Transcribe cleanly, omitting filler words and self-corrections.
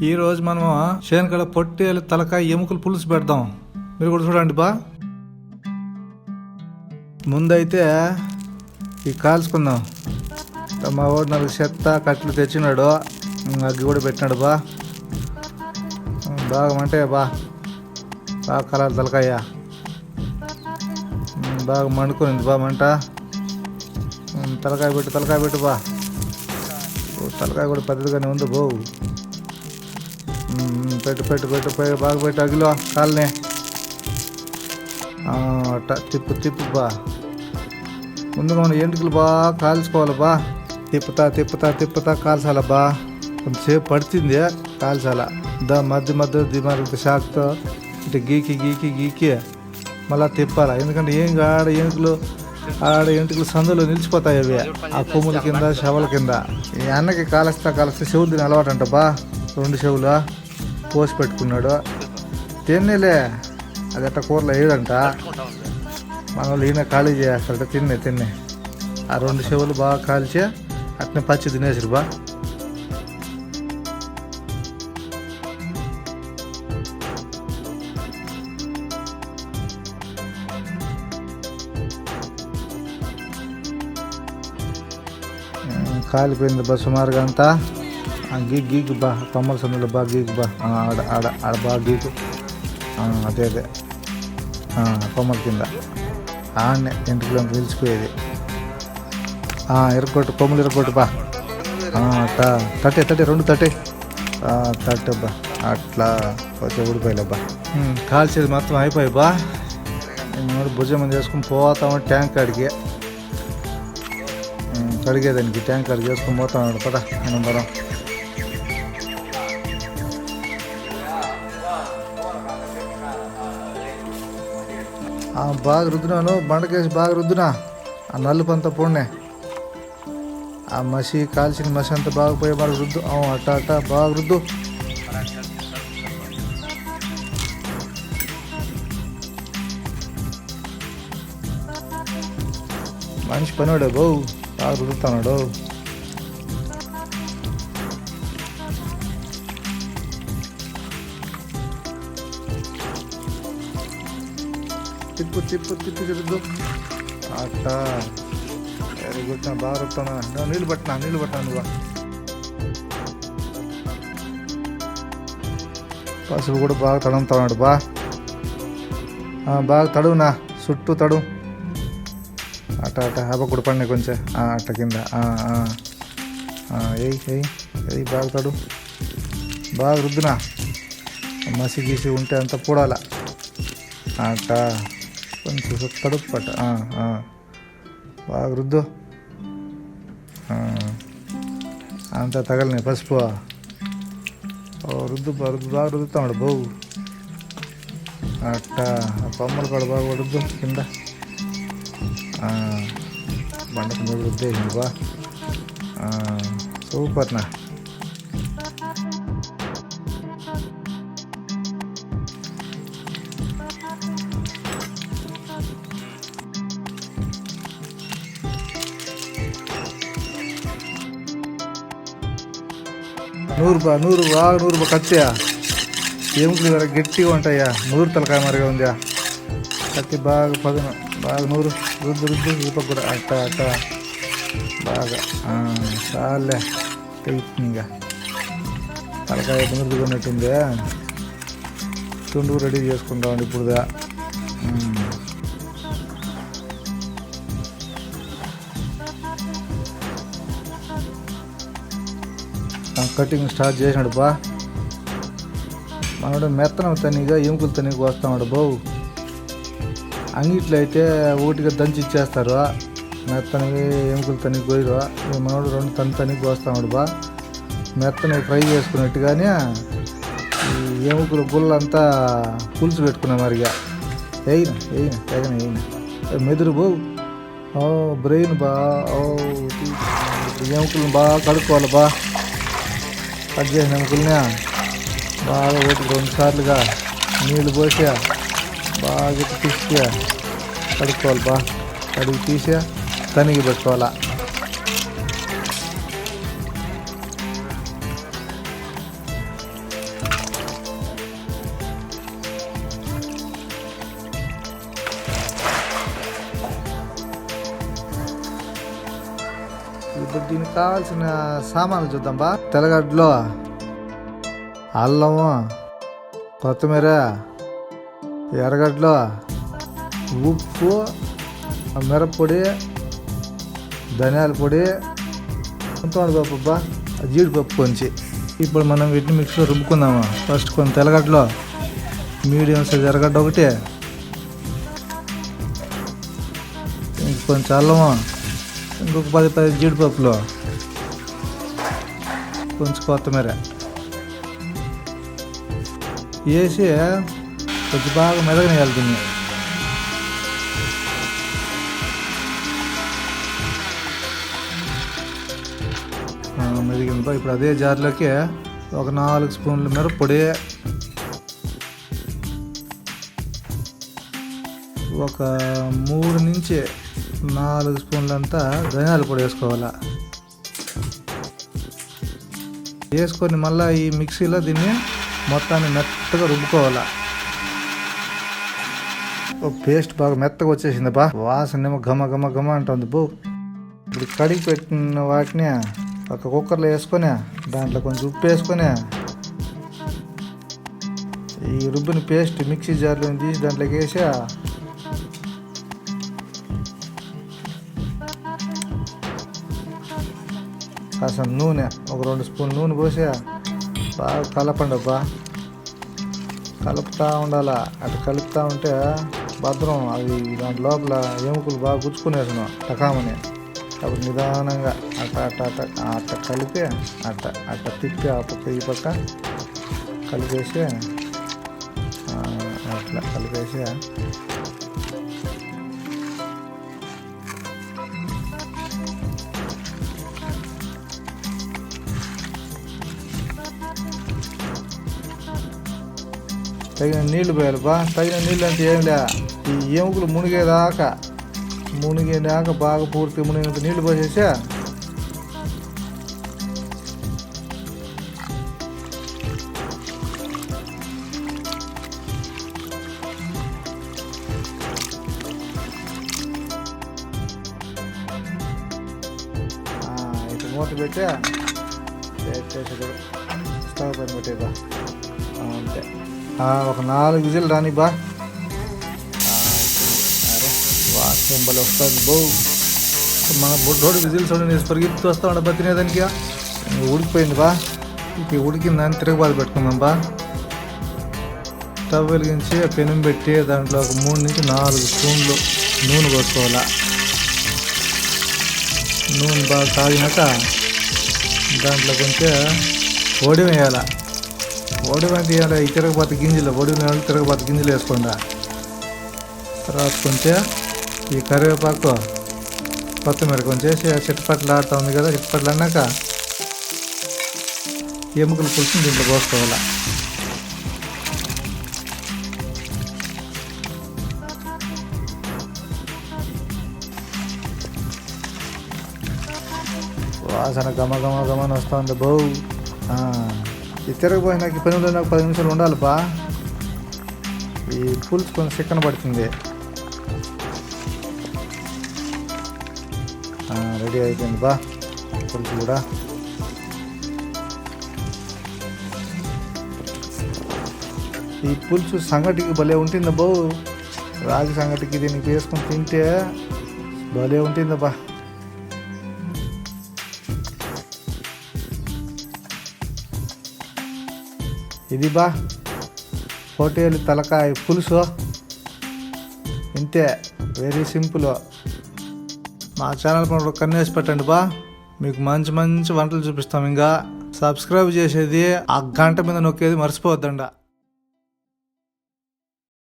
ఈరోజు మనం శేనకాడ పొట్టేలు తలకాయ ఎముకలు పులుసు పెడదాం. మీరు కూడా చూడండి బా. ముందైతే ఈ కాల్చుకుందాం. మా వాడు 4 చెత్త కట్లు తెచ్చినాడు, అగ్గి కూడా పెట్టినాడు బా. బాగా మంటే బాగా కలాలి తలకాయ, బాగా మండుకునింది బా మంట. తలకాయ పెట్టు బా. తలకాయ కూడా పెద్దగానే ఉంది బో. పెట్టు బాగా పెట్టు అగిలో కాలనే. తిప్పు బా. ముందుగా మనం ఎంటుకలు బాగా కాల్చుకోవాలి బా. తిప్పుతా కాల్చాల బా. కొంచెంసేపు పడుతుంది కాల్చాల. మధ్య దిమారు షాక్తో ఇటు గీకి మళ్ళీ తిప్పాలి. ఎందుకంటే ఏం ఆడ ఎంటుకలు సందులో నిలిచిపోతాయి అవి, ఆ కొమ్ముల కింద శవల కింద. ఈ అన్నకి కాలుస్తా చెవులు తిని అలవాటు అంట బా. 2 చెవులు పోసి పెట్టుకున్నాడు. తిన్నేలే, అది అట్ట కూరలో వేయడంట. మన వాళ్ళు ఈయన ఖాళీ చేస్తాడు. తిన్నే ఆ 2 చెవులు బాగా కాల్చి అట్నే పచ్చి తినేసారు బా. కాలిపోయింది బా సుమారుగా అంతా. గీకు బా, కమ్మల సందులో బాగా గీకు బా. ఆడ బాగా గీకు. అదే కొమ్మల కింద ఆడనే ఇంటిలో నిలిచిపోయేది. కొమ్మలు ఇరగొట్టు బా. తట్టే 2 తట్టే బా. అట్లా వచ్చే ఊడిపోయలే బా. కాల్చేది మొత్తం అయిపోయి బా. భుజం చేసుకుని పోతాము ట్యాంక్ కాడికి. కడిగేదానికి ట్యాంక్ కాడికి చేసుకుని పోతాం పద. మనం బలం బాగా రుద్దునాను. బండకేసి బాగా రుద్దునా. ఆ నలుపు అంతా పోనే, ఆ మసి కాల్చిన మసి అంతా బాగా పోయే బాగా రుద్దు. అట్ట బాగా రుద్దు. మనిషి పనివాడే బావు, బాగా రుద్దుతున్నాడు. తిప్పు రుద్దు. అట్ట వెరీ గుడ్. బాగా రుద్దుతున్నా. నీళ్ళు పట్టినా నువ్వు. పసుపు కూడా బాగా తడుముతున్నాడు బా. బాగా తడువునా, చుట్టూ తడువు. అట్ట కూడా పడినాయి కొంచెం. అట్ట కింద ఏయ్ బాగా తడు. బాగా రుద్దునా. మసి గీసి ఉంటే అంతా పూడాల. అట్ట కొంచెం తడుపు పట్ట. బాగా రుద్దు. అంతా తగలినాయి పసుపు. రుద్దు బాగా రుద్దుతాడు బావు. అట్ట బొమ్మలు కూడా బాగా రుద్దు కింద. బండకు మూడు రుద్దేసింది బా. సూపర్నా. నూరు బా కత్తియా. ఎముకలు వేరే గట్టిగా ఉంటాయా. 100 తలకాయ మరిగా ఉందా. కత్తి బాగా పదును, బాగా 100 రుద్దు ఇప్పకు కూడా. అట్ట బాగా చాలే ఇంకా. తలకాయ మురుదుగా ఉన్నట్టుంది. తుండు రెడీ చేసుకుంటామండి ఇప్పుడుదా. కటింగ్ స్టార్ట్ చేసినాడు బా. మనోడు మెత్తనం తనిగా ఎముకలు తనిగి వస్తాడు బావు. అంగిట్లో అయితే ఒకటిగా దంచి ఇచ్చేస్తారు. మెత్తనవి ఎముకలు తనిగి పోయిరు. మనోడు 2 తనిగి వస్తాడు బా. మెత్తనవి ఫ్రై చేసుకున్నట్టుగానే ఈ ఎముకలు గుళ్ళంతా పులుసు పెట్టుకున్నా మరిగా. వేయన మెదురు బావు. బ్రెయిన్ బా. ఎముకలను బాగా కడుక్కోవాలి బా. కట్ చేసిన ఎముకల్ని బాగా 1-2 సార్లుగా నీళ్ళు పోసి బాగా తీసి కడుక్కోవాలి బా. కడిగి తీసి తనిగి పెట్టుకోవాలా. ఇప్పుడు దీనికి కావాల్సిన సామాన్లు చూద్దాం బా. తెల్లగడ్డలు, అల్లము, కొత్తిమీర, ఎర్రగడ్డలు, ఉప్పు, మిరప్పొడి, ధనియాల పొడి, పప్పు బా, జీడిపప్పు కొంచెం. ఇప్పుడు మనం వీటిని మిక్సీలో రుబ్బుకుందాము. ఫస్ట్ కొన్ని తెల్లగడ్డలు, మీడియం సైజ్ ఎర్రగడ్డ ఒకటి, కొంచెం అల్లము, ఇంకొక 10 జీడిపప్పులు, కొంచెం కొత్తిమీర వేసి కొంచెం బాగా మెదగనేయాలి దీన్ని. మెదిగింది. ఇప్పుడు అదే జార్లోకి ఒక 4 స్పూన్ల మిరప్పొడి, ఒక 3 నుంచి 4 స్పూన్లంతా ధనియాల పొడి వేసుకోవాలా. వేసుకొని మళ్ళీ ఈ మిక్సీలో దీన్ని మొత్తాన్ని మెత్తగా రుబ్బుకోవాలా. పేస్ట్ బాగా మెత్తగా వచ్చేసింది బా. వాసన ఏమో ఘమ ఘమ ఘమ అంటుంది బో. ఇప్పుడు కడిగి పెట్టిన వాటిని ఒక కుక్కర్లో వేసుకొని దాంట్లో కొంచెం ఉప్పు వేసుకొని ఈ రుబ్బిన పేస్ట్ మిక్సీ జార్లో తీసి దాంట్లోకి వేసి కాస్త నూనె, ఒక 2 స్పూన్లు నూనె పోసి బాగా కలపండి అబ్బా. కలుపుతూ ఉండాలా. అటు కలుపుతూ ఉంటే భద్రం. అది దాని లోపల ఎముకలు బాగా గుచ్చుకునేసాను టకామని. అప్పుడు నిదానంగా అట్ట కలిపి అట్ట తిప్పి ఆ పక్క ఈ పక్క కలిపేసి అట్లా కలిపేసి తగిన నీళ్లు పోయాలి బా. తగిన నీళ్ళు అంటే ఏం లే, ఈ ఎముకలు మునిగేదాకా బాగా పూర్తిగా మునిగినంత నీళ్లు పోసేసా ఇటు మూత పెట్టా స్టవ్ పైన పెట్టేదా అంతే. ఒక 4 విజిల్ రాని బా. వాసన బలి వస్తుంది బో. మన బొడ్డోడు విజిల్స్ వేసి పరిగెత్తి వస్తా ఉండే బా తినేదానికి. ఉడికిపోయింది బా. ఇక ఉడికిందని తిరగబాటు పెట్టుకుందాం బా. స్టవ్ వెలిగించి పెనం పెట్టి దాంట్లో ఒక 3 నుంచి 4 స్పూన్లు నూనె పోసుకోవాలా. నూనె బాగా కాగినాక దాంట్లో కొంచెం వడి వేయాలి. వడి అంటే ఈ తిరగబాత గింజలు, వడి తిరగబాత గింజలు వేసుకోండి. తర్వాత కొంచెం ఈ కరివేపాకు, కొత్తిమీర కొంచెం వేసి చిట్టపట్లు ఆడుతూ ఉంది కదా. చిట్టపట్లు అన్నాక ఎముకల పులుసుని దీంట్లో పోసుకోవాలి. వాసన గమ గమ గమని వస్తూ ఉంది బౌ. ఈ తిరగబోయినాక పనిలో నాకు 10 నిమిషాలు ఉండాలి బా. ఈ పులుసు కొంచెం చిక్కన పడుతుంది. రెడీ అయిపోయింది బా పులుసు కూడా. ఈ పులుసు సంగటికి భలే ఉంటుంది బా. రాగి సంగటికి దీనికి వేసుకొని తింటే భలే ఉంటుందబ్బా. ఇది బా హోటల్ తలకాయ పులుసు. ఇంతే, వెరీ సింపుల్. మా ఛానల్ పైన ఒక కన్నేసి పెట్టండి బా. మీకు మంచి మంచి వంటలు చూపిస్తాం. ఇంకా సబ్స్క్రైబ్ చేసేది, ఆ గంట మీద నొక్కేది మర్చిపోవద్దండ.